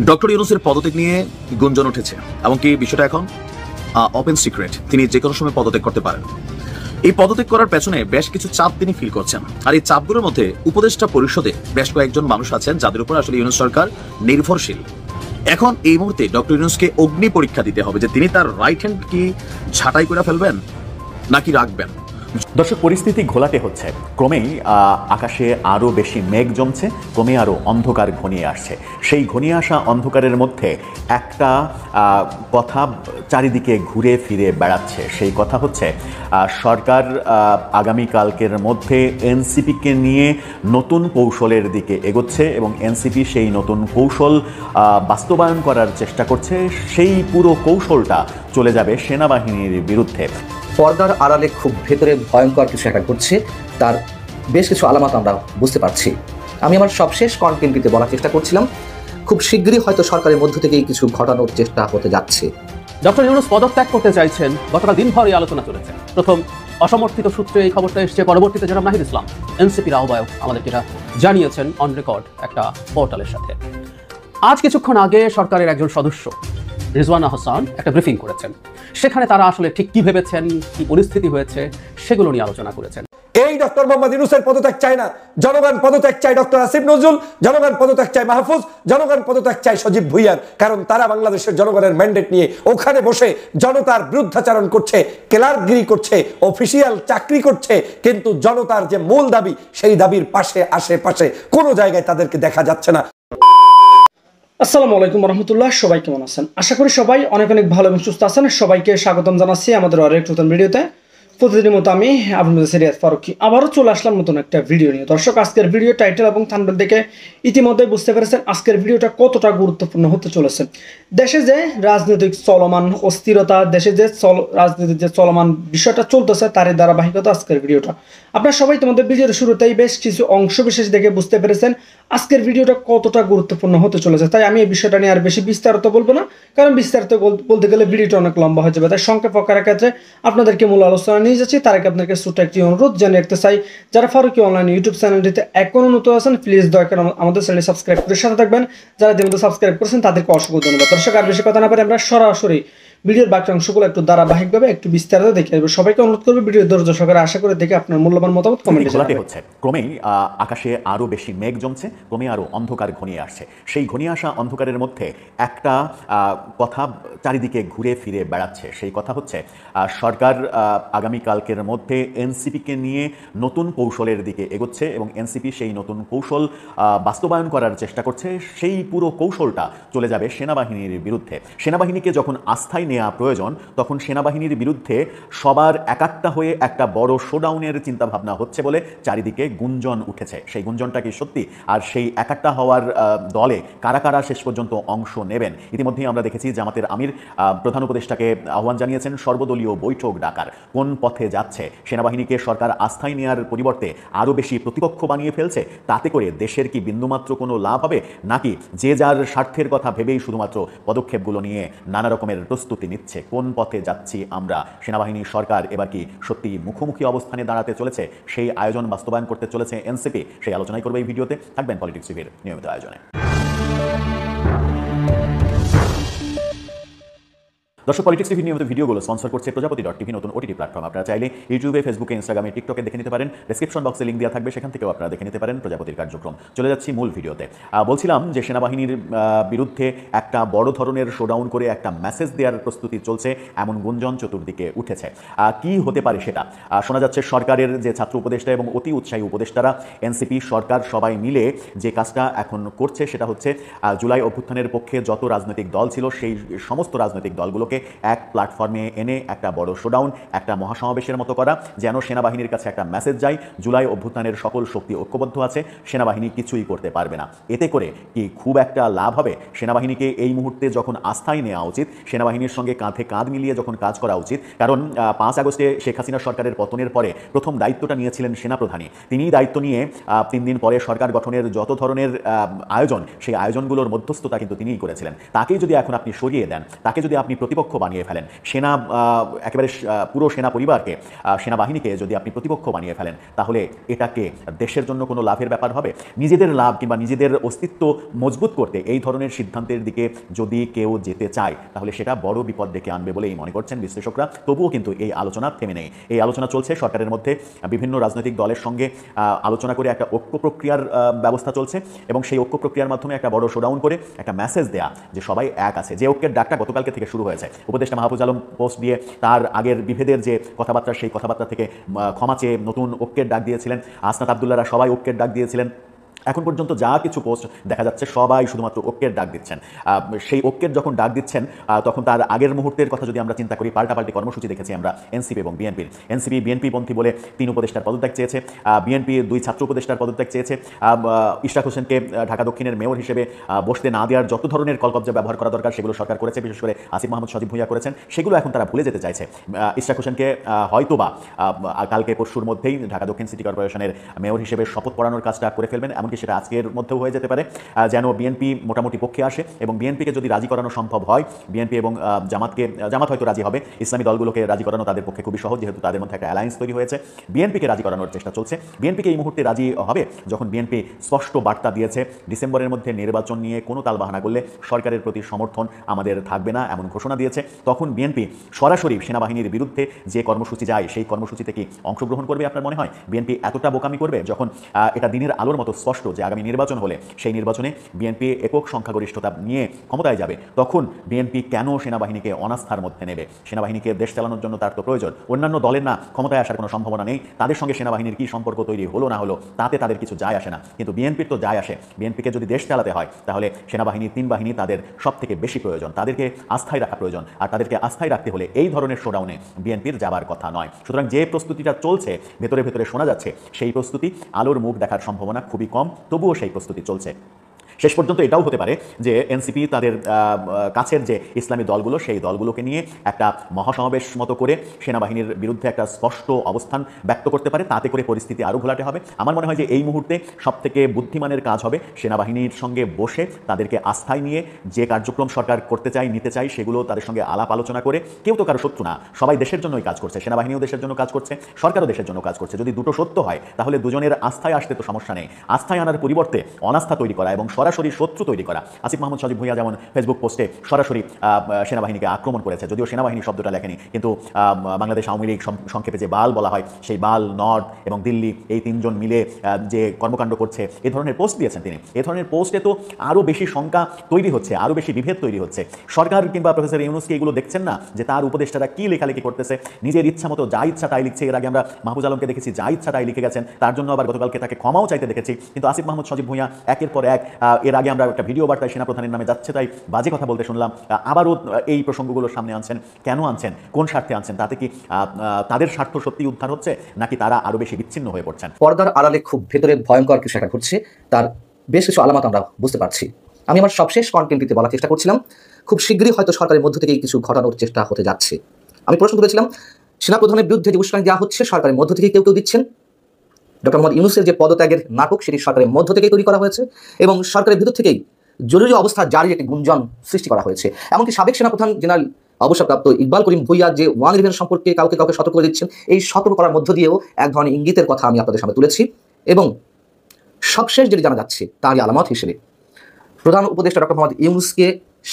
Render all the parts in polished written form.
Doctor ইউনূসের পদত্যাগ নিয়ে গুঞ্জন উঠেছে, এমনকি বিষয়টা এখন ওপেন সিক্রেট। তিনি যে কোনো সময় পদত্যাগ করতে পারেন। এই পদত্যাগ করার পেছনে বেশ কিছু চাপ তিনি ফিল করছেন, আর এই চাপগুলোর মধ্যে উপদেষ্টা পরিষদে বেশ কয়েকজন মানুষ আছেন যাদের উপর আসলে ইউনূস সরকার নির্ভরশীল। এখন এই মুহূর্তে ডক্টর ইউনূসকে অগ্নি পরীক্ষা দিতে হবে যে তিনি তার রাইট হ্যান্ড কি ছাঁটাই করে ফেলবেন নাকি রাখবেন। দর্শক, পরিস্থিতি ঘোলাটে হচ্ছে। ক্রমেই আকাশে আরও বেশি মেঘ জমছে, ক্রমে আরও অন্ধকার ঘনিয়ে আসছে। সেই ঘনিয়ে আসা অন্ধকারের মধ্যে একটা কথা চারিদিকে ঘুরে ফিরে বেড়াচ্ছে। সেই কথা হচ্ছে সরকার আগামীকালকের মধ্যে এনসিপিকে নিয়ে নতুন কৌশলের দিকে এগোচ্ছে এবং এনসিপি সেই নতুন কৌশল বাস্তবায়ন করার চেষ্টা করছে। সেই পুরো কৌশলটা চলে যাবে সেনাবাহিনীর বিরুদ্ধে। পর্দার আড়ালে খুব ভেতরে ভয়ঙ্কর কিছু একটা ঘটছে, তার বেশ কিছু আলামত আমরা বুঝতে পারছি। আমি আমার সবশেষ কন্টেন্টটিতে বলার চেষ্টা করছিলাম, খুব শীঘ্রই হয়তো সরকারের মধ্য থেকেই কিছু ঘটানোর চেষ্টা হতে যাচ্ছে। ডক্টর ইউনূস পদত্যাগ করতে চাইছেন, গতকাল দিনভর এই আলোচনা চলেছে। প্রথম অসমর্থিত সূত্রে এই খবরটা এসছে, পরবর্তীতে জনাব নাহিদ ইসলাম এনসিপির আহ্বায়ক আমাদেরকে এটা জানিয়েছেন অন রেকর্ড একটা পোর্টালের সাথে। আজ কিছুক্ষণ আগে সরকারের একজন সদস্য রিজওয়ানা হাসান একটা ব্রিফিং করেছেন, সেখানে তারা আসলে ঠিক কি ভেবেছেন, কি পরিস্থিতি হয়েছে সেগুলো নিয়ে আলোচনা করেছেন। এই ডক্টর মোহাম্মদ ইউনূসের পদত্যাগ চায় না জনগণ, পদত্যাগ চায় ডক্টর আসিফ নজরুল, জনগণ পদত্যাগ চায় মাহফুজ, জনগণ পদত্যাগ চায় সজীব ভুইয়ার। কারণ তারা বাংলাদেশের জনগণের ম্যান্ডেট নিয়ে ওখানে বসে জনতার বিরুদ্ধাচারণ করছে, ক্লার্কগিরি করছে, অফিসিয়াল চাকরি করছে, কিন্তু জনতার যে মূল দাবি সেই দাবির পাশে আশেপাশে কোনো জায়গায় তাদেরকে দেখা যাচ্ছে না। আসসালামু আলাইকুম রহমতুল্লাহ, সবাই কেমন আছেন? আশা করি সবাই অনেক অনেক ভালো এবং সুস্থ আছেন। সবাইকে স্বাগতম জানাচ্ছি আমাদের আরেক নতুন ভিডিওতে। প্রতিদিনের মতো আমি আপনাদের সিরিয়াস ফারুকি আবারও চলে আসলাম নতুন একটা ভিডিও নিয়ে। দর্শক, আজকের ভিডিও টাইটেল এবং থাম্বনেল দেখে ইতিমধ্যে বুঝতে পেরেছেন আজকের ভিডিওটা কতটা গুরুত্বপূর্ণ হতে চলেছে। দেশে যে রাজনৈতিক চলমান অস্থিরতা, দেশে যে রাজনীতির যে চলমান বিষয়টা চলতেছে তারই ধারাবাহিকতা আজকের ভিডিওটা। আপনারা সবাই তোমাদের ভিডিওর শুরুতেই বেশ কিছু অংশ বিশেষ দেখে বুঝতে পেরেছেন আজকের ভিডিওটা কতটা গুরুত্বপূর্ণ হতে চলেছে। তাই আমি এই বিষয়টা নিয়ে আর বেশি বিস্তারিত বলবো না, কারণ বিস্তারিত বলতে গেলে ভিডিওটা অনেক লম্বা হয়ে যাবে। তাই সংক্ষেপ আকারের ক্ষেত্রে আপনাদেরকে মূল আলোচনা নিয়ে যাচ্ছি। তার আগে আপনাদেরকে ছোট্ট একটি অনুরোধ জানিয়ে রাখতে চাই, যারা ফারুকি অনলাইন ইউটিউব চ্যানেলটিতে এখনো নতুন আছেন প্লিজ দয়া করে আমাদের চ্যানেল সাবস্ক্রাইব করে সাথে থাকবেন। যারা ইতিমধ্যে সাবস্ক্রাইব করেছেন তাদেরকে অসংখ্য ধন্যবাদ। দর্শক, আর বেশি কথা না পারে আমরা সরাসরি ভিডিওর বাকি অংশগুলো একটু ধারাবাহিকভাবে একটু বিস্তারিত দেখে আসবো। সবাইকে অনুরোধ করবো ভিডিও ধৈর্য সহকারে আশা করে দেখে আপনার মূল্যবান মতামত কমেন্টে জানাতে হচ্ছে। ক্রমেই আকাশে আরো বেশি মেঘ জমছে, ক্রমে আরো অন্ধকার ঘনিয়ে আসছে। সেই ঘনিয়ে আসা অন্ধকারের মধ্যে একটা কথা চারিদিকে ঘুরে ফিরে বেড়াচ্ছে। সেই কথা হচ্ছে সরকার আগামীকালকের মধ্যে এনসিপিকে নিয়ে নতুন কৌশলের দিকে এগোচ্ছে এবং এনসিপি সেই নতুন কৌশল বাস্তবায়ন করার চেষ্টা করছে। সেই পুরো কৌশলটা চলে যাবে সেনাবাহিনীর বিরুদ্ধে। সেনাবাহিনীকে যখন আস্থায় নেওয়া প্রয়োজন তখন সেনাবাহিনীর বিরুদ্ধে সবার একাট্টা হয়ে একটা বড় শোডাউনের চিন্তাভাবনা হচ্ছে বলে চারিদিকে গুঞ্জন উঠেছে। সেই গুঞ্জনটা কি সত্যি? আর সেই একাট্টা হওয়ার দলে কারা কারা শেষ পর্যন্ত অংশ নেবেন? ইতিমধ্যেই আমরা দেখেছি জামাতের আমির প্রধান উপদেষ্টাকে আহ্বান জানিয়েছেন সর্বদলীয় বৈঠক ডাকার। কোন পথে যাচ্ছে? সেনাবাহিনীকে সরকার আস্থায় নেওয়ার পরিবর্তে আরও বেশি প্রতিপক্ষ বানিয়ে ফেলছে। তাতে করে দেশের কি বিন্দুমাত্র কোনো লাভ হবে, নাকি যে যার স্বার্থের কথা ভেবেই শুধুমাত্র পদক্ষেপগুলো নিয়ে নানা রকমের প্রস্তুতি নিচ্ছে? কোন পথে যাচ্ছি আমরা? সেনাবাহিনী সরকার এবার কি সত্যি মুখোমুখি অবস্থানে দাঁড়াতে চলেছে? সেই আয়োজন বাস্তবায়ন করতে চলেছে এনসিপি। সেই আলোচনাই করবে এই ভিডিওতে। থাকবেন পলিটিক্স টিভির নিয়মিত আয়োজনে। দর্শক, পলিটিক্স টিভি নিয়মিত ভিডিওগুলো স্পন্সর করছে প্রজাপতি.টিভি, নতুন ওটিটি প্ল্যাটফর্ম। আপনারা চাইলে ইউটিউবে, ফেসবুকে, ইনস্টাগ্রামে, টিকটকে দেখে নিতে পারেন। ডেসক্রিপশন বক্সে লিঙ্ক দেওয়া থাকবে, সেখান থেকেও আপনারা দেখে নিতে পারেন প্রজাপতির কার্যক্রম। চলে যাচ্ছি মূল ভিডিওতে। বলছিলাম যে সেনাবাহিনীর বিরুদ্ধে একটা বড় ধরনের শোডাউন করে একটা মেসেজ দেওয়ার প্রস্তুতি চলছে, এমন গুঞ্জন চতুর্দিকে উঠেছে। কি হতে পারে সেটা? শোনা যাচ্ছে সরকারের যে ছাত্র উপদেষ্টা এবং অতি উৎসাহী উপদেষ্টারা, এনসিপি, সরকার সবাই মিলে যে কাজটা এখন করছে সেটা হচ্ছে জুলাই অভ্যুত্থানের পক্ষে যত রাজনৈতিক দল ছিল সেই সমস্ত রাজনৈতিক দলগুলোকে এক প্ল্যাটফর্মে এনে একটা বড় শোডাউন, একটা মহাসমাবেশের মতো করা, যেন সেনাবাহিনীর কাছে একটা মেসেজ যায় জুলাই অভ্যুত্থানের সকল শক্তি ঐক্যবদ্ধ আছে, সেনাবাহিনী কিছুই করতে পারবে না। এতে করে কি খুব একটা লাভ হবে? সেনাবাহিনীকে এই মুহূর্তে যখন আস্থায় নেওয়া উচিত, সেনাবাহিনীর সঙ্গে কাঁধে কাঁধ মিলিয়ে যখন কাজ করা উচিত। কারণ 5 আগস্টে শেখ হাসিনা সরকারের পতনের পরে প্রথম দায়িত্বটা নিয়েছিলেন সেনাপ্রধানই। তিনিই দায়িত্ব নিয়ে 3 দিন পরে সরকার গঠনের যত ধরনের আয়োজন, সেই আয়োজনগুলোর মধ্যস্থতা কিন্তু তিনিই করেছিলেন। তাকেই যদি এখন আপনি সরিয়ে দেন, তাকে যদি আপনি প্রতিপক্ষ প্রতিপক্ষ বানিয়ে ফেলেন, একেবারে পুরো সেনা পরিবারকে, সেনাবাহিনীকে যদি আপনি প্রতিপক্ষ বানিয়ে ফেলেন, তাহলে এটাকে দেশের জন্য কোনো লাভের ব্যাপার হবে? নিজেদের লাভ কিংবা নিজেদের অস্তিত্ব মজবুত করতে এই ধরনের সিদ্ধান্তের দিকে যদি কেউ যেতে চায়, তাহলে সেটা বড় বিপদ ডেকে আনবে বলেই মনে করছেন বিশ্লেষকরা। তবুও কিন্তু এই আলোচনা থেমে নেই। এই আলোচনা চলছে সরকারের মধ্যে, বিভিন্ন রাজনৈতিক দলের সঙ্গে আলোচনা করে একটা ঐক্য প্রক্রিয়ার ব্যবস্থা চলছে, এবং সেই ঐক্য প্রক্রিয়ার মাধ্যমে একটা বড় শোডাউন করে একটা মেসেজ দেয়া যে সবাই এক আছে। যে ঐক্যের ডাকটা গতকালকে থেকে শুরু হয়েছে, উপদেষ্টা মাহফুজ আলম পোস্ট দিয়ে তার আগের বিভেদের যে কথাবার্তা, সেই কথাবার্তা থেকে ক্ষমা চেয়ে নতুন ঐক্যের ডাক দিয়েছিলেন। আসনাত আবদুল্লাহরা সবাই ঐক্যের ডাক দিয়েছিলেন। এখন পর্যন্ত যা কিছু পোস্ট দেখা যাচ্ছে সবাই শুধুমাত্র ঐক্যের ডাক দিচ্ছেন। সেই ঐক্যের যখন ডাক দিচ্ছেন, তখন তার আগের মুহূর্তের কথা যদি আমরা চিন্তা করি, পাল্টাপাল্টি কর্মসূচি দেখেছি আমরা এনসিপি এবং বিএনপির। এনসিপি বিএনপি পন্থী বলে 3 উপদেষ্টার পদত্যাগ চেয়েছে, বিএনপি 2 ছাত্র উপদেষ্টার পদত্যাগ চেয়েছে, ইশরাক হোসেনকে ঢাকা দক্ষিণের মেয়র হিসেবে বসতে না দেওয়ার যত ধরনের কলকব্জা ব্যবহার করা দরকার সেগুলো সরকার করেছে, বিশেষ করে আসিফ মাহমুদ সজীব ভুঁইয়া করেছেন। সেগুলো এখন তারা ভুলে যেতে চাইছে। ইশরাক হোসেনকে হয়তোবা কালকে পরশুর মধ্যেই ঢাকা দক্ষিণ সিটি কর্পোরেশনের মেয়র হিসেবে শপথ পড়ানোর কাজটা করে ফেলবেন, এমনকি সেটা আজকের মধ্যে হয়ে যেতে পারে, যেন বিএনপি মোটামুটি পক্ষে আসে। এবং বিএনপিকে যদি রাজি করানো সম্ভব হয়, বিএনপি এবং জামাত হয়তো রাজি হবে, ইসলামী দলগুলোকে রাজি করানো তাদের পক্ষে খুবই সহজ, যেহেতু তাদের মধ্যে একটা অ্যালায়েন্স তৈরি হয়েছে। বিএনপিকে রাজি করানোর চেষ্টা চলছে। বিএনপিকে এই মুহূর্তে রাজি হবে যখন বিএনপি স্পষ্ট বার্তা দিয়েছে ডিসেম্বরের মধ্যে নির্বাচন নিয়ে কোনো তালবাহানা করলে সরকারের প্রতি সমর্থন আমাদের থাকবে না, এমন ঘোষণা দিয়েছে। তখন বিএনপি সরাসরি সেনাবাহিনীর বিরুদ্ধে যে কর্মসূচি যায় সেই কর্মসূচিতে কি অংশগ্রহণ করবে? আপনার মনে হয় বিএনপি এতটা বোকামি করবে যখন এটা দিনের আলোর মতো স্পষ্ট যে আগামী নির্বাচন হলে সেই নির্বাচনে বিএনপি একক সংখ্যাগরিষ্ঠতা নিয়ে ক্ষমতায় যাবে? তখন বিএনপি কেন সেনাবাহিনীকে অনাস্থার মধ্যে নেবে? সেনাবাহিনীকে দেশ চালানোর জন্য তার তো প্রয়োজন। অন্যান্য দলের না ক্ষমতায় আসার কোনো সম্ভাবনা নেই, তাদের সঙ্গে সেনাবাহিনীর কি সম্পর্ক তৈরি হলো না হলো তাতে তাদের কিছু যায় আসে না, কিন্তু বিএনপির তো যায় আসে। বিএনপিকে যদি দেশ চালাতে হয় তাহলে সেনাবাহিনী 3 বাহিনী তাদের সব থেকে বেশি প্রয়োজন, তাদেরকে আস্থায় রাখা প্রয়োজন। আর তাদেরকে আস্থায় রাখতে হলে এই ধরনের শোডাউনে বিএনপির যাবার কথা নয়। সুতরাং যে প্রস্তুতিটা চলছে, ভেতরে ভেতরে শোনা যাচ্ছে, সেই প্রস্তুতি আলোর মুখ দেখার সম্ভাবনা খুবই কম, তবুও সেই প্রস্তুতি চলছে। শেষ পর্যন্ত এটাও হতে পারে যে এনসিপি তাদের কাছের যে ইসলামী দলগুলো, সেই দলগুলোকে নিয়ে একটা মহাসমাবেশ মতো করে সেনাবাহিনীর বিরুদ্ধে একটা স্পষ্ট অবস্থান ব্যক্ত করতে পারে, তাতে করে পরিস্থিতি আরও ঘোলাটে হবে। আমার মনে হয় যে এই মুহূর্তে সবথেকে বুদ্ধিমানের কাজ হবে সেনাবাহিনীর সঙ্গে বসে তাদেরকে আস্থায় নিয়ে যে কার্যক্রম সরকার করতে চায়, নিতে চায়, সেগুলো তাদের সঙ্গে আলাপ আলোচনা করে। কেউ তো কারো শত্রু না, সবাই দেশের জন্যই কাজ করছে, সেনাবাহিনীও দেশের জন্য কাজ করছে, সরকারও দেশের জন্য কাজ করছে। যদি দুটো সত্য হয় তাহলে দুজনের আস্থায় আসতে তো সমস্যা নেই। আস্থায় আনার পরিবর্তে অনাস্থা তৈরি করা এবং সরাসরি শত্রু তৈরি করা। আসিফ মাহমুদ সজীব ভুঁইয়া যেমন ফেসবুক পোস্টে সরাসরি সেনাবাহিনীকে আক্রমণ করেছে, যদিও সেনাবাহিনী শব্দটা লেখেনি, কিন্তু বাংলাদেশ আওয়ামী লীগ সংক্ষেপে যে বাল বলা হয়, সেই বাল, নর্থ এবং দিল্লি, এই 3 জন মিলে যে কর্মকাণ্ড করছে, এ ধরনের পোস্ট দিয়েছেন তিনি। এ ধরনের পোস্টে তো আরও বেশি শঙ্কা তৈরি হচ্ছে, আরও বেশি বিভেদ তৈরি হচ্ছে। সরকার কিংবা প্রফেসর ইউনূসকে এগুলো দেখছেন না যে তার উপদেষ্টারা কী লেখালেখি করতেছে, নিজের ইচ্ছা মতো যা ইচ্ছা তাই লিখছে। এর আগে আমরা মাহফুজ আলমকে দেখেছি যা ইচ্ছা তাই লিখে গেছেন, তার জন্য আবার গতকালকে তাকে ক্ষমাও চাইতে দেখেছি। কিন্তু আসিফ মাহমুদ সজীব ভুঁইয়া একের পর এক, এর আগে আমরা একটা ভিডিও বার্তায় সেনাপ্রধানের নামে যাচ্ছে তাই বাজে কথা বলতে শুনলাম, আবারও এই প্রসঙ্গগুলো সামনে আনছেন। কেন আনছেন? কোন স্বার্থে আনছেন? তাতে কি তাদের স্বার্থ সত্যি উদ্ধার হচ্ছে, নাকি তারা আরও বেশি বিচ্ছিন্ন হয়ে পড়ছেন? পর্দার আড়ালে খুব ভেতরে ভয়ঙ্কর কিছু একটা ঘটছে, তার বেশ কিছু আলামত আমরা বুঝতে পারছি। আমি আমার সবশেষ কন্টেন্টটিতে বলার চেষ্টা করছিলাম, খুব শীঘ্রই হয়তো সরকারের মধ্য থেকেই কিছু ঘটানোর চেষ্টা হতে যাচ্ছে। আমি প্রশ্ন তুলেছিলাম, সেনাপ্রধানের বিরুদ্ধে যে উস্কানি দেওয়া হচ্ছে সরকারের মধ্য থেকেই কেউ দিচ্ছেন। ডক্টর মোহাম্মদ ইউনূসের যে পদত্যাগের নাটক, সেটি সরকারের মধ্য থেকেই তৈরি করা হয়েছে এবং সরকারের ভিতর থেকেই জরুরি অবস্থা জারির একটি গুঞ্জন সৃষ্টি করা হয়েছে। এমনকি সাবেক সেনাপ্রধান জেনারেল অবসরপ্রাপ্ত ইকবাল করিম ভুঁইয়া যে 111 সম্পর্কে কাউকে সতর্ক করে দিচ্ছেন, এই সতর্ক করার মধ্য দিয়েও এক ধরনের ইঙ্গিতের কথা আমি আপনাদের সামনে তুলেছি। এবং সবশেষ যেটি জানা যাচ্ছে তারই আলামত হিসেবে প্রধান উপদেষ্টা ডক্টর মোহাম্মদ ইউনূসকে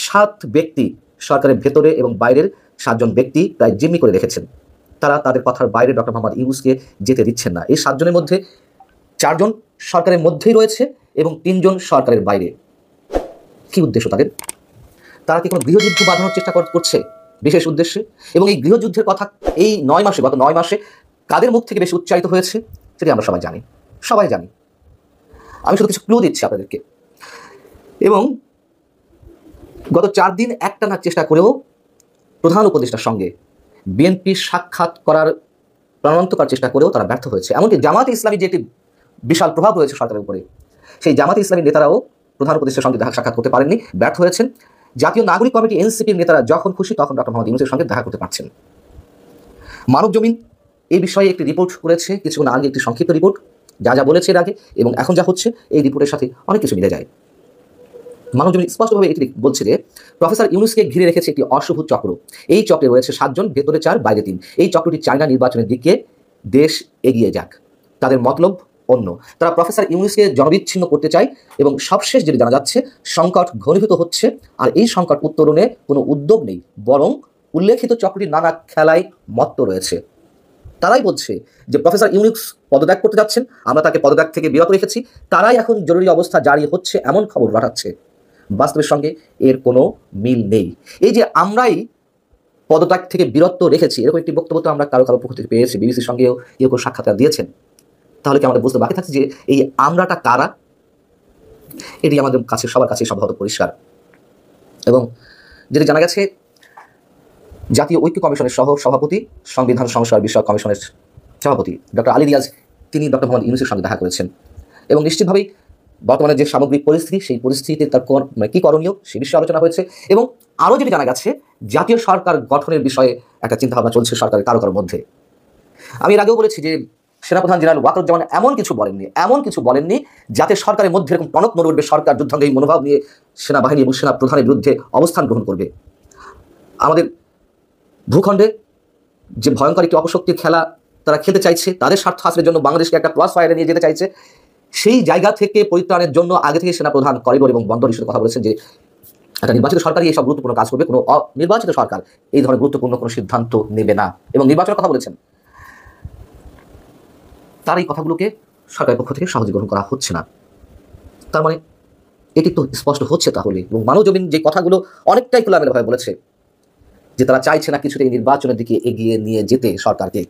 7 ব্যক্তি সরকারের ভেতরে এবং বাইরের 7 জন ব্যক্তি প্রায় জিম্মি করে রেখেছেন। তারা তাদের কথার বাইরে ডক্টর মোহাম্মদ ইউনূসকে যেতে দিচ্ছেন না। এই 7 জনের মধ্যে 4 জন সরকারের মধ্যেই রয়েছে এবং 3 জন সরকারের বাইরে। কি উদ্দেশ্য তাদের? তারা কি কোনো গৃহযুদ্ধ বাঁধানোর চেষ্টা করছে বিশেষ উদ্দেশ্যে? এবং এই গৃহযুদ্ধের কথা এই 9 মাসে, গত 9 মাসে কাদের মুখ থেকে বেশি উচ্চারিত হয়েছে সেটি আমরা সবাই জানি, আমি শুধু কিছু ক্লু দিচ্ছি আপনাদেরকে। এবং গত 4 দিন একটানা চেষ্টা করেও প্রধান উপদেষ্টার সঙ্গে বিএনপি সাক্ষাৎ করার প্রাণান্তকর চেষ্টা করেও তারা ব্যর্থ হয়েছে। এমনকি জামাতে ইসলামী যে একটি বিশাল প্রভাব রয়েছে সরকারের উপরে, সেই জামাতে ইসলামী নেতারাও প্রধান উপদেষ্টার সঙ্গে সাক্ষাৎ করতে পারেননি, ব্যর্থ হয়েছেন। জাতীয় নাগরিক কমিটি এনসিপির নেতারা যখন খুশি তখন ডক্টর মোহাম্মদ ইউনূসের সঙ্গে দেখা করতে পারছেন। মানব জমিন এই বিষয়ে একটি রিপোর্ট করেছে কিছুক্ষণ আগে, একটি সংক্ষিপ্ত রিপোর্ট, যা বলেছে এর আগে এবং এখন যা হচ্ছে এই রিপোর্টের সাথে অনেক কিছু মিলে যায়। মানবজমিন স্পষ্টভাবে এটি বলছে যে প্রফেসর ইউনূসকে ঘিরে রেখেছে একটি অশুভ চক্র। এই চক্রে রয়েছে 7 জন, ভেতরে 4, বাইরে 3। এই চক্রটি চায়না নির্বাচনের দিকে দেশ এগিয়ে যাক, তাদের মতলব অন্য। তারা প্রফেসর ইউনূসকে জনবিচ্ছিন্ন করতে চায় এবং সবশেষ যেটি জানা যাচ্ছে সংকট ঘনীভূত হচ্ছে, আর এই সংকট উত্তরণে কোনো উদ্যোগ নেই, বরং উল্লেখিত চক্রটি নানা খেলায় মত্ত রয়েছে। তারাই বলছে যে প্রফেসর ইউনূস পদত্যাগ করতে যাচ্ছেন, আমরা তাকে পদত্যাগ থেকে বিরত রেখেছি, তারাই এখন জরুরি অবস্থা জারি হচ্ছে এমন খবর রটাচ্ছে। বাস্তবের সঙ্গে এর কোনো মিল নেই। এই যে আমরাই পদত্যাগ থেকে বিরত রেখেছি, এরকম একটি বক্তব্য তো আমরা কারো পক্ষ থেকে পেয়েছি, বিবিসির সঙ্গেও কেউ সাক্ষাৎকার দিয়েছেন। তাহলে কি আমাদের বুঝতে বাকি থাকছে যে এই আমরাটা কারা? এটি আমাদের কাছে সবার কাছে সম্ভবত পরিষ্কার। এবং যেটি জানা গেছে, জাতীয় ঐক্য কমিশনের সভাপতি, সংবিধান সংস্কার বিষয়ক কমিশনের সভাপতি ডক্টর আলী রিয়াজ, তিনি ডক্টর মোহাম্মদ ইউনূসের সঙ্গে দেখা করেছেন এবং নিশ্চিতভাবেই বর্তমানে যে সামগ্রিক পরিস্থিতি, সেই পরিস্থিতিতে তার কী করণীয় সেই বিষয়ে আলোচনা হয়েছে। এবং আরও যেটি জানা গেছে, জাতীয় সরকার গঠনের বিষয়ে একটা চিন্তাভাবনা চলছে সরকারের কারো মধ্যে। আমি এর আগেও বলেছি যে সেনাপ্রধান জেনারেল ওয়াকারুজ্জামান এমন কিছু বলেননি যাতে সরকারের মধ্যে এরকম টনক নড়ে উঠবে, সরকার যুদ্ধাঙ্গী মনোভাব নিয়ে সেনাবাহিনী এবং সেনা প্রধানের বিরুদ্ধে অবস্থান গ্রহণ করবে। আমাদের ভূখণ্ডে যে ভয়ঙ্কর একটি অপশক্তির খেলা তারা খেলতে চাইছে, তাদের স্বার্থ হাসিলের জন্য বাংলাদেশকে একটা ক্রস ফায়ারে নিয়ে যেতে চাইছে, সেই জায়গা থেকে পরিত্রাণের জন্য আগে থেকে সেনাপ্রধান করিডোর এবং বন্দর ইস্যুর কথা বলেছেন যে একটা নির্বাচিত সরকারই এইসব গুরুত্বপূর্ণ কাজ করবে, কোনো অনির্বাচিত সরকার এই ধরনের গুরুত্বপূর্ণ কোনো সিদ্ধান্ত নেবে না। এবং নির্বাচনের কথা বলেছেন। তার এই কথাগুলোকে সরকারের পক্ষ থেকে সহজে গ্রহণ করা হচ্ছে না। তার মানে এটি তো স্পষ্ট হচ্ছে তাহলে। এবং মানবজমিন যে কথাগুলো অনেকটাই খোলামেলাভাবে বলেছে যে তারা চাইছে না কিছুতেই নির্বাচনের দিকে এগিয়ে নিয়ে যেতে সরকারকে,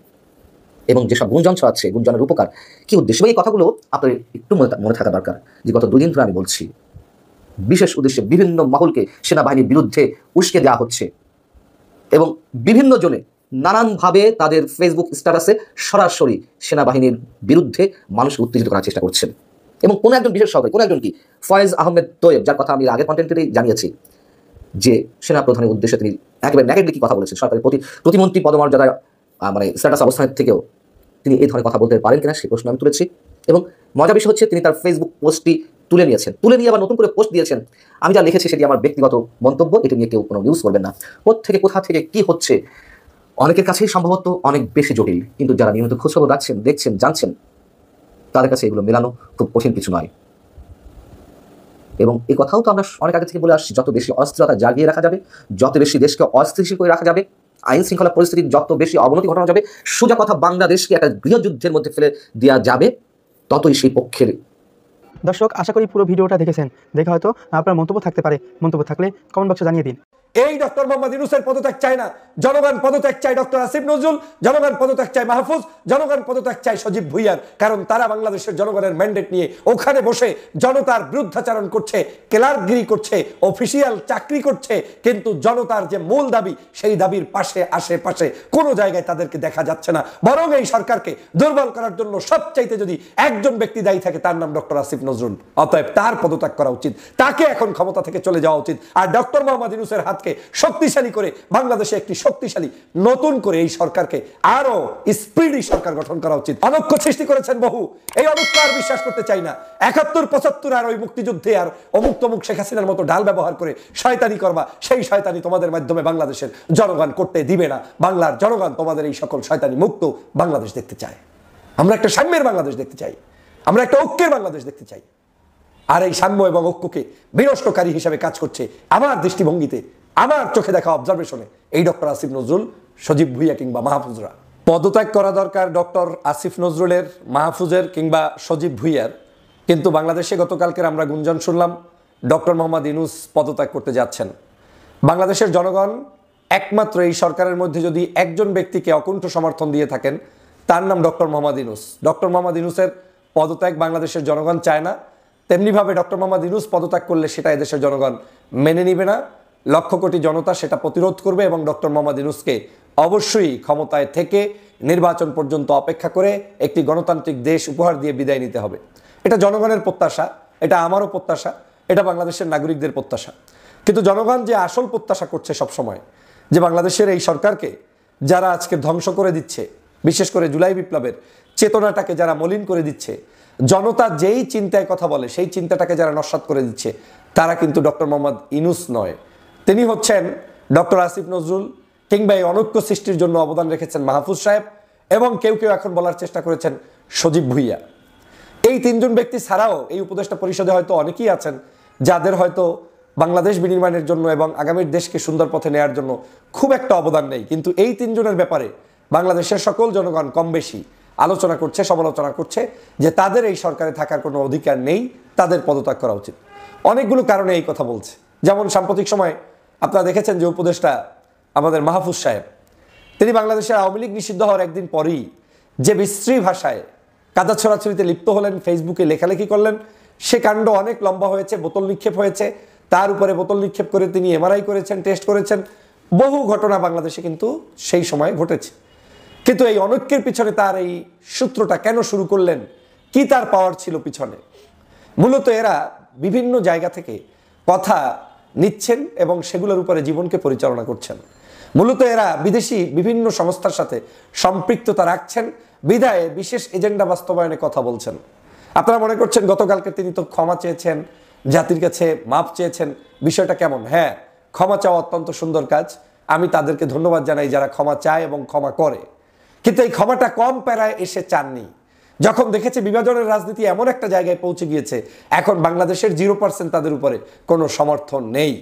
এবং যেসব গুঞ্জন ছড়াচ্ছে, গুঞ্জনের উপকার কি উদ্দেশ্য, এই কথাগুলো আপনার একটু মনে থাকা দরকার যে গত 2 দিন ধরে আমি বলছি, বিশেষ উদ্দেশ্যে বিভিন্ন মহলকে সেনাবাহিনীর বিরুদ্ধে উস্কে দেওয়া হচ্ছে এবং বিভিন্ন জনে নানানভাবে তাদের ফেসবুক স্ট্যাটাসে সরাসরি সেনাবাহিনীর বিরুদ্ধে মানুষকে উত্তেজিত করার চেষ্টা করছেন। এবং কোনো একজন বিশেষ সরকার, কোনো একজন কি ফয়েজ আহমেদ তোয়েব, যার কথা আমি আগের কন্টেন্টেই জানিয়েছি যে সেনাপ্রধানের উদ্দেশ্যে তিনি একেবারে নেগেটিভ কথা বলেছেন, সরকারের প্রতিমন্ত্রী পদমর্যাদা মানে স্ট্যাটাস অবস্থানের থেকেও তিনি এই ধরনের কথা বলতে পারেন কিনা সেই প্রশ্ন আমি তুলেছি। এবং মজার বিষয় হচ্ছে তিনি তার ফেসবুক পোস্টটি তুলে নিয়ে আবার নতুন করে পোস্ট দিয়েছেন। আমি যা লিখেছি সেটি আমার ব্যক্তিগত মন্তব্য, এটি নিয়ে কেউ কোনো নিউজ করবেন না। কোথা থেকে কি হচ্ছে অনেকের কাছেই সম্ভবত অনেক বেশি জটিল, কিন্তু যারা নিয়মিত খোঁজখবর রাখছেন, দেখছেন, জানছেন, তাদের কাছে এগুলো মেলানো খুব কঠিন কিছু নয়। এবং এই কথাও তো আমরা অনেক আগে থেকে বলে আসছি, যত বেশি অস্থিরতা জাগিয়ে রাখা যাবে, যত বেশি দেশকে অস্থিতিশীল করে রাখা যাবে, আইন শৃঙ্খলা পরিস্থিতির যত বেশি অবনতি ঘটানো যাবে, সোজা কথা বাংলাদেশকে একটা গৃহযুদ্ধের মধ্যে ফেলে দেওয়া যাবে, ততই সেই পক্ষের। দর্শক, আশা করি পুরো ভিডিওটা দেখেছেন। দেখে হয়তো আপনার মন্তব্য থাকতে পারে, মন্তব্য থাকলে কমেন্ট বক্সে জানিয়ে দিন। এই ডক্টর মোহাম্মদ ইউনূসের পদত্যাগ চায় না জনগণ, পদত্যাগ চায় ডক্টর আসিফ নজরুল, জনগণ পদত্যাগ চায় মাহফুজ, জনগণ পদত্যাগ চায় সজীব ভুইয়ার। কারণ তারা বাংলাদেশের জনগণের ম্যান্ডেট নিয়ে ওখানে বসে জনতার বিরুদ্ধাচারণ করছে, ক্লার্কগিরি করছে, অফিসিয়াল চাকরি করছে, কিন্তু জনতার যে মূল দাবি সেই দাবির পাশে আশেপাশে কোনো জায়গায় তাদেরকে দেখা যাচ্ছে না। বরং এই সরকারকে দুর্বল করার জন্য সবচাইতে যদি একজন ব্যক্তি দায়ী থাকে, তার নাম ডক্টর আসিফ নজরুল। অতএব তার পদত্যাগ করা উচিত, তাকে এখন ক্ষমতা থেকে চলে যাওয়া উচিত। আর ডক্টর মোহাম্মদ ইউনূসের হাতকে শক্তিশালী করে বাংলাদেশে একটি শক্তিশালী নতুন করে এই সরকারকে আরো স্পিডি সরকার গঠন করা উচিত। অনৈক্য সৃষ্টি করেছেন বহু, এই অনৈক্য আর বিশ্বাস করতে চাই না। 71-75 আর ওই মুক্তিযুদ্ধে আর অমুক শেখ হাসিনার মতো ঢাল ব্যবহার করে শয়তানি করবা, সেই শয়তানি তোমাদের মাধ্যমে বাংলাদেশের জনগণ করতে দিবে না। বাংলার জনগণ তোমাদের এই সকল শয়তানি মুক্ত বাংলাদেশ দেখতে চায়। আমরা একটা সাম্যের বাংলাদেশ দেখতে চাই, আমরা একটা ঐক্যের বাংলাদেশ দেখতে চাই। আর এই সাম্য এবং ঐক্যকে বিনষ্টকারী হিসাবে কাজ করছে আমার দৃষ্টিভঙ্গিতে, আমার চোখে দেখা অবজারভেশনে এই ডক্টর আসিফ নজরুল, সজীব ভুইয়া কিংবা মাহফুজরা। পদত্যাগ করা দরকার ডক্টর আসিফ নজরুলের, মাহফুজের কিংবা সজীব ভুইয়ার, কিন্তু বাংলাদেশে গতকালকের আমরা গুঞ্জন শুনলাম ডক্টর মোহাম্মদ ইউনূস পদত্যাগ করতে যাচ্ছেন। বাংলাদেশের জনগণ একমাত্র এই সরকারের মধ্যে যদি একজন ব্যক্তিকে অকুণ্ঠ সমর্থন দিয়ে থাকেন, তার নাম ডক্টর মোহাম্মদ ইউনূস। ডক্টর মোহাম্মদ ইউনূসের পদত্যাগ বাংলাদেশের জনগণ চায় না, তেমনিভাবে ডক্টর মোহাম্মদ ইউনূস পদত্যাগ করলে সেটা এদেশের জনগণ মেনে নিবে না। লক্ষ কোটি জনতা সেটা প্রতিরোধ করবে এবং ডক্টর মোহাম্মদ ইউনূসকে অবশ্যই ক্ষমতায় থেকে নির্বাচন পর্যন্ত অপেক্ষা করে একটি গণতান্ত্রিক দেশ উপহার দিয়ে বিদায় নিতে হবে। এটা জনগণের প্রত্যাশা, এটা আমারও প্রত্যাশা, এটা বাংলাদেশের নাগরিকদের প্রত্যাশা। কিন্তু জনগণ যে আসল প্রত্যাশা করছে সবসময়, যে বাংলাদেশের এই সরকারকে যারা আজকে ধ্বংস করে দিচ্ছে, বিশেষ করে জুলাই বিপ্লবের চেতনাটাকে যারা মলিন করে দিচ্ছে, জনতা যেই চিন্তায় কথা বলে সেই চিন্তাটাকে যারা নস্যাৎ করে দিচ্ছে তারা কিন্তু ডক্টর মোহাম্মদ ইউনূস নয়, তিনি হচ্ছেন ডক্টর আসিফ নজরুল, কিংবা এই অনৈক্য সৃষ্টির জন্য অবদান রেখেছেন মাহফুজ সাহেব, এবং কেউ কেউ এখন বলার চেষ্টা করেছেন সজীব ভুইয়া। এই তিনজন ব্যক্তি ছাড়াও এই উপদেষ্টা পরিষদে হয়তো অনেকেই আছেন যাদের হয়তো বাংলাদেশ বিনির্মাণের জন্য এবং আগামীর দেশকে সুন্দর পথে নেওয়ার জন্য খুব একটা অবদান নেই, কিন্তু এই তিনজনের ব্যাপারে বাংলাদেশের সকল জনগণ কম বেশি আলোচনা করছে, সমালোচনা করছে যে তাদের এই সরকারে থাকার কোনো অধিকার নেই, তাদের পদত্যাগ করা উচিত। অনেকগুলো কারণে এই কথা বলছে। যেমন সাম্প্রতিক সময় আপনারা দেখেছেন যে উপদেষ্টা আমাদের মাহফুজ সাহেব, তিনি বাংলাদেশের আওয়ামী লীগ নিষিদ্ধ হওয়ার একদিন পরেই যে বিশ্রী ভাষায় কাদা ছড়াছড়িতে লিপ্ত হলেন, ফেসবুকে লেখালেখি করলেন, সে কাণ্ড অনেক লম্বা হয়েছে, বোতল নিক্ষেপ হয়েছে, তার উপরে বোতল নিক্ষেপ করে তিনি এমআরআই করেছেন, টেস্ট করেছেন, বহু ঘটনা বাংলাদেশে কিন্তু সেই সময় ঘটেছে। কিন্তু এই অনৈক্যের পিছনে তার এই সূত্রটা কেন শুরু করলেন, কি তার পাওয়ার ছিল পিছনে? মূলত এরা বিভিন্ন জায়গা থেকে কথা নিচ্ছেন এবং সেগুলোর উপরে জীবনকে পরিচালনা করছেন। মূলত এরা বিদেশি বিভিন্ন সংস্থার সাথে সম্পৃক্ততা রাখছেন, বিধায় বিশেষ এজেন্ডা বাস্তবায়নে কথা বলছেন। আপনারা মনে করছেন গতকালকে তিনি তো ক্ষমা চেয়েছেন, জাতির কাছে মাপ চেয়েছেন, বিষয়টা কেমন? হ্যাঁ, ক্ষমা চাওয়া অত্যন্ত সুন্দর কাজ, আমি তাদেরকে ধন্যবাদ জানাই যারা ক্ষমা চায় এবং ক্ষমা করে। কিন্তু এই ক্ষমাটা কম প্যারায় এসে চাননি। যখন দেখেছে বিভাজনের রাজনীতি এমন একটা জায়গায় পৌঁছে গিয়েছে, এখন বাংলাদেশের 0% তাদের উপরে কোনো সমর্থন নেই।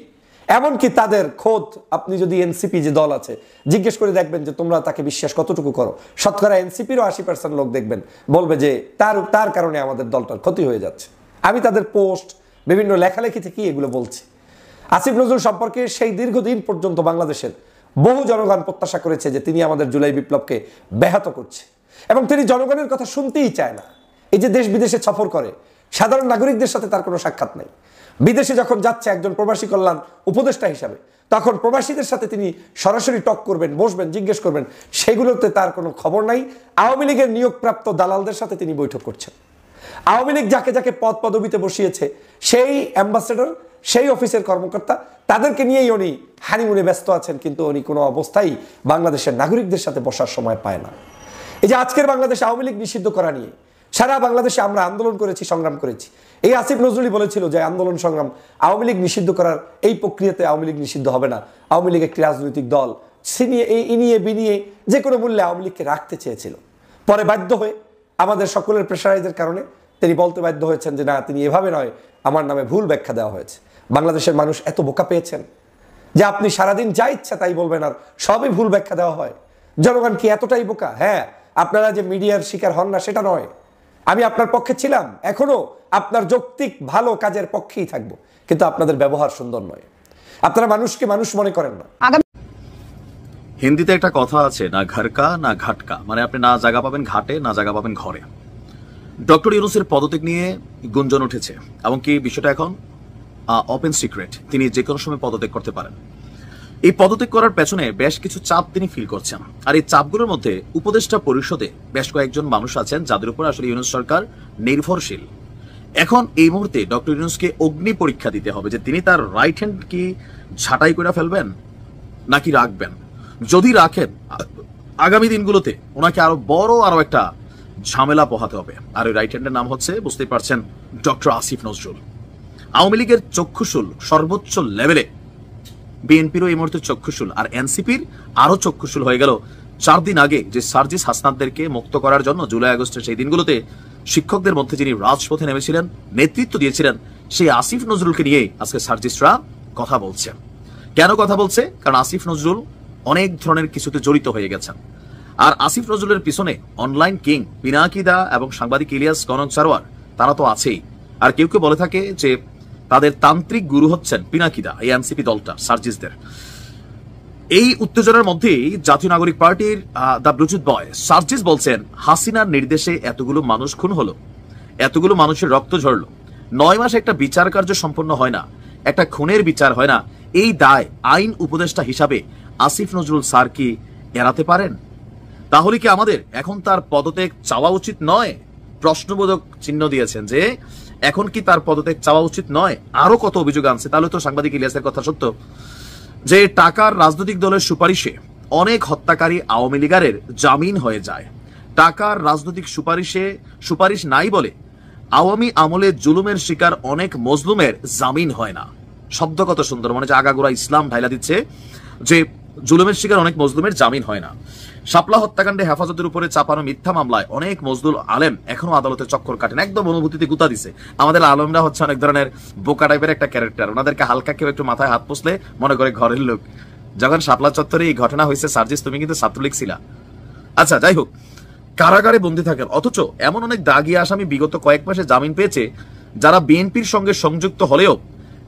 এমনকি তাদের খোদ আপনি যদি এনসিপি যে দল আছে জিজ্ঞেস করে দেখবেন যে তোমরা তাকে বিশ্বাস কতটুকু করো, শতকরা এনসিপিরও 80% লোক দেখবেন বলবে যে তার কারণে আমাদের দলটার ক্ষতি হয়ে যাচ্ছে। আমি তাদের পোস্ট, বিভিন্ন লেখালেখি থেকেই এগুলো বলছি। আসিফ নজরুল সম্পর্কে সেই দীর্ঘদিন পর্যন্ত বাংলাদেশের বহু জনগণ প্রত্যাশা করেছে যে তিনি আমাদের জুলাই বিপ্লবকে ব্যাহত করছে, এবং তিনি জনগণের কথা শুনতেই চায় না। এই যে দেশ বিদেশে সফর করে, সাধারণ নাগরিকদের সাথে তার কোনো সাক্ষাৎ নেই। বিদেশে যখন যাচ্ছে একজন প্রবাসী কল্যাণ উপদেষ্টা হিসাবে, তখন প্রবাসীদের সাথে তিনি সরাসরি টক করবেন, বসবেন, জিজ্ঞেস করবেন, সেগুলোতে তার কোনো খবর নাই। আওয়ামী লীগের নিয়োগপ্রাপ্ত দালালদের সাথে তিনি বৈঠক করছেন। আওয়ামী লীগ যাকে যাকে পদ পদবিতে বসিয়েছে, সেই অ্যাম্বাসেডর, সেই অফিসের কর্মকর্তা, তাদেরকে নিয়েই উনি হানিমুনে ব্যস্ত আছেন, কিন্তু উনি কোনো অবস্থায় বাংলাদেশের নাগরিকদের সাথে বসার সময় পায় না। এই যে আজকের বাংলাদেশে আওয়ামী লীগ নিষিদ্ধ করা নিয়ে সারা বাংলাদেশে আমরা আন্দোলন করেছি, সংগ্রাম করেছি। এই আসিফ নজরুলই বলেছিল যে আন্দোলন সংগ্রাম, আওয়ামী লীগ নিষিদ্ধ করার এই প্রক্রিয়াতে আওয়ামী লীগ নিষিদ্ধ হবে না। আওয়ামী লীগ একটি রাজনৈতিক দল, ইনিয়ে বিনিয়ে যে কোনো মূল্যে আওয়ামী লীগকে রাখতে চেয়েছিল। পরে বাধ্য হয়ে আমাদের সকলের প্রেশারাইজের কারণে তিনি বলতে বাধ্য হয়েছেন যে না, তিনি এভাবে নয়, আমার নামে ভুল ব্যাখ্যা দেওয়া হয়েছে। বাংলাদেশের মানুষ এত বোকা পেয়েছেন যে আপনি সারাদিন যা ইচ্ছা তাই বলবেন আর সবই ভুল ব্যাখ্যা দেওয়া হয়। জনগণ কি এতটাই বোকা? হ্যাঁ, আপনারা যে মিডিয়ার শিকার হন না সেটা নয়, আমি আপনার পক্ষে ছিলাম, এখনো আপনার যৌক্তিক ভালো কাজের পক্ষেই থাকবো, কিন্তু আপনাদের ব্যবহার সুন্দর নয়। আপনারা মানুষকে মানুষ মনে করেন না। হিন্দিতে একটা কথা আছে, না ঘরকা না ঘাটকা, মানে আপনি না জায়গা পাবেন ঘাটে, না জায়গা পাবেন ঘরে। ডক্টর ইউনূসের পদত্যাগ নিয়ে গুঞ্জন উঠেছে, এমনকি বিষয়টা এখন ওপেন সিক্রেট, তিনি যে কোনো সময় পদত্যাগ করতে পারেন। এই পদত্যাগ করার পেছনে বেশ কিছু চাপ তিনি ফিল করছেন, আর এই চাপগুলোর মধ্যে উপদেষ্টা পরিষদে বেশ কয়েকজন মানুষ আছেন যাদের উপর আসলে ইউনূস সরকার নির্ভরশীল। এখন এই মুহূর্তে ডক্টর ইউনূসকে অগ্নি পরীক্ষা দিতে হবে যে তিনি তার রাইট হ্যান্ড কি ছাঁটাই করে ফেলবেন নাকি রাখবেন। যদি রাখেন, আগামী দিনগুলোতে ওনাকে আরো একটা ঝামেলা পোহাতে হবে। আর ওই রাইট হ্যান্ডের নাম হচ্ছে, বুঝতেই পারছেন, ডক্টর আসিফ নজরুল। আওয়ামী লীগের চক্ষুশুল সর্বোচ্চ লেভেলে, বিএনপিরও এই মুহূর্তে চক্ষুশুল, আর এনসিপির আরো চক্ষুশুল হয়ে গেল 4 দিন আগে যে সার্জিস হাসনাতদেরকে মুক্ত করার জন্য জুলাই আগস্টের সেই দিনগুলোতে শিক্ষকদের মধ্যে যিনি রাজপথে নেমেছিলেন, নেতৃত্ব দিয়েছিলেন, সেই আসিফ নজরুলকে নিয়ে আজকে সার্জিসরা কথা বলছে। কেন কথা বলছে? কারণ আসিফ নজরুল অনেক ধরনের কিছুতে জড়িত হয়ে গেছেন। আর আসিফ নজরুলের পিছনে অনলাইন কিং পিনাকি দা এবং সাংবাদিক ইলিয়াস কনক সারোয়ার, তারা তো আছেই। আর কেউ কেউ বলে থাকে যে তাদের তান্ত্রিক গুরু হচ্ছেন পিনাকি দা, এই এনসিপি দলটা সার্জিসদের। এই উত্তেজনার মধ্যেই জাতীয় নাগরিক পার্টির দ্য ব্লুটুথ বয় সার্জিস বলছেন, হাসিনার নির্দেশে এতগুলো মানুষ খুন হলো, এতগুলো মানুষের রক্ত ঝরলো, 9 মাসে একটা বিচার কার্য সম্পন্ন হয় না, একটা খুনের বিচার হয় না, এই দায় আইন উপদেষ্টা হিসাবে আসিফ নজরুল স্যার কি এড়াতে পারেন? তাহলে কি আমাদের এখন তার পদত্যাগ চাওয়া উচিত নয়? প্রশ্নবোধক চিহ্ন দিয়েছেন যে এখন কি তার পদত্যাগ চাওয়া উচিত নয়? আরো কত অভিযোগ আনছে। তাহলে তো সাংবাদিক ইলিয়াসের কথা সত্য যে টাকার রাজনৈতিক দলের সুপারিশে অনেক হত্যাকারী আওয়ামী লীগারের জামিন হয়ে যায়। টাকার রাজনৈতিক সুপারিশ নাই বলে আওয়ামী আমলে জুলুমের শিকার অনেক মজলুমের জামিন হয় না। শব্দ কত সুন্দর, মানে যে আগাগোড়া ইসলাম ঢাইলা দিচ্ছে যে জুলুমের শিকার অনেক মজলুমের জামিন হয় না। শাপলা হত্যাকাণ্ডে হেফাজতের উপরে চাপানো মিথ্যা মামলায় অনেক মজলুল আলেম এখনো আদালতে চক্কর কাটেন, একদম অনুভূতিতে গুতা দিছে। আমাদের আলেমরা হচ্ছে অনেক ধরনের বোকা টাইপের একটা ক্যারেক্টার, ওনাদেরকে হালকা কেউ একটু মাথায় হাত পুষলে মনে করে ঘরের লোক। যখন শাপলা চত্বরে এই ঘটনা হয়েছে, সার্জিস তুমি কিন্তু ছাত্রলীগ ছিলা। আচ্ছা যাই হোক, কারাগারে বন্দী থাকেন, অথচ এমন অনেক দাগী আসামি বিগত কয়েক মাসে জামিন পেয়েছে যারা বিএনপির সঙ্গে সংযুক্ত হলেও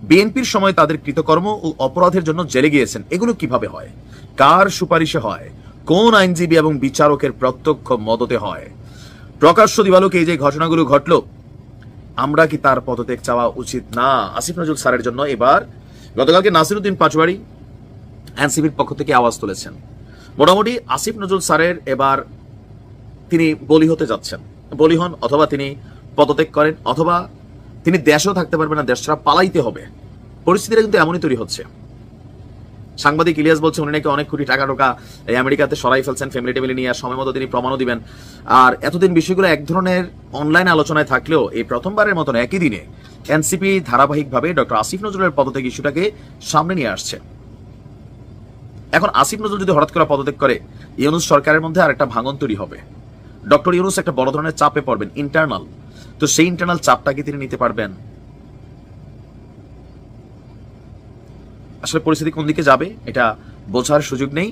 বিএনপির সময় তাদের কৃতকর্ম ও অপরাধের জন্য জেলে গিয়েছেন। এগুলো কিভাবে হয়, কার সুপারিশে হয়, কোন আইনজীবী এবং বিচারকের প্রত্যক্ষ মদতে হয়? প্রকাশ্য দিবালোকে এই যে ঘটনাগুলো ঘটল, আমরা কি তার পদত্যাগ চাওয়া উচিত না? আসিফ নজরুল স্যারের জন্য এবার গতকালকে নাসিরউদ্দিন পাটোয়ারি এনসিপির পক্ষ থেকে আওয়াজ তুলেছেন। মোটামুটি আসিফ নজরুল স্যারের এবার তিনি বলি হতে যাচ্ছেন। বলি হন, অথবা তিনি পদত্যাগ করেন, অথবা তিনি দেশেও থাকতে পারবেন না, দেশ ছাড়া পালাইতে হবে। পরিস্থিতিটা কিন্তু এমনই তৈরি হচ্ছে। সাংবাদিক ইলিয়াস বলছে উনি নাকি অনেক কোটি টাকা টোকা এই আমেরিকাতে সরাই ফেলছেন, ফ্যামিলি টেমিলি নিয়ে, আর সময় মতো তিনি প্রমাণও দিবেন। আর এতদিন বিষয়গুলো এক ধরনের অনলাইন আলোচনায় থাকলেও এই প্রথমবারের মতন একই দিনে এনসিপি ধারাবাহিকভাবে ডক্টর আসিফ নজরুলের পদত্যাগ ইস্যুটাকে সামনে নিয়ে আসছে। এখন আসিফ নজরুল যদি হঠাৎ করে পদত্যাগ করে, ইউনূস সরকারের মধ্যে আর একটা ভাঙন তৈরি হবে। ডক্টর ইউনূস একটা বড় ধরনের চাপে পড়বেন, ইন্টারনাল। তো সেই ইন্টারনাল চাপটা কি তিনি নিতে পারবেন? আসলে পরিস্থিতি কোন দিকে যাবে এটা বোঝার সুযোগ নেই।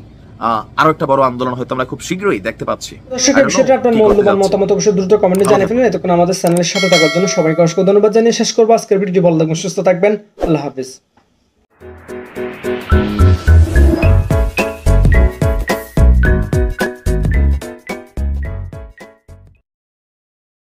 আরো একটা বড় আন্দোলন হয়তো আমরা খুব শীঘ্রই দেখতে পাচ্ছি। দর্শক, এই বিষয়টা আপনার মূল্যবান মতামত অবশ্যই দ্রুত কমেন্টে জানিয়ে ফেলুন। এতক্ষণ আমাদের চ্যানেলের সাথে থাকার জন্য সবাইকে অসংখ্য ধন্যবাদ জানিয়ে শেষ করবো আজকের ভিডিওটি। ভালো থাকবেন, সুস্থ থাকবেন, আল্লাহ হাফিজ।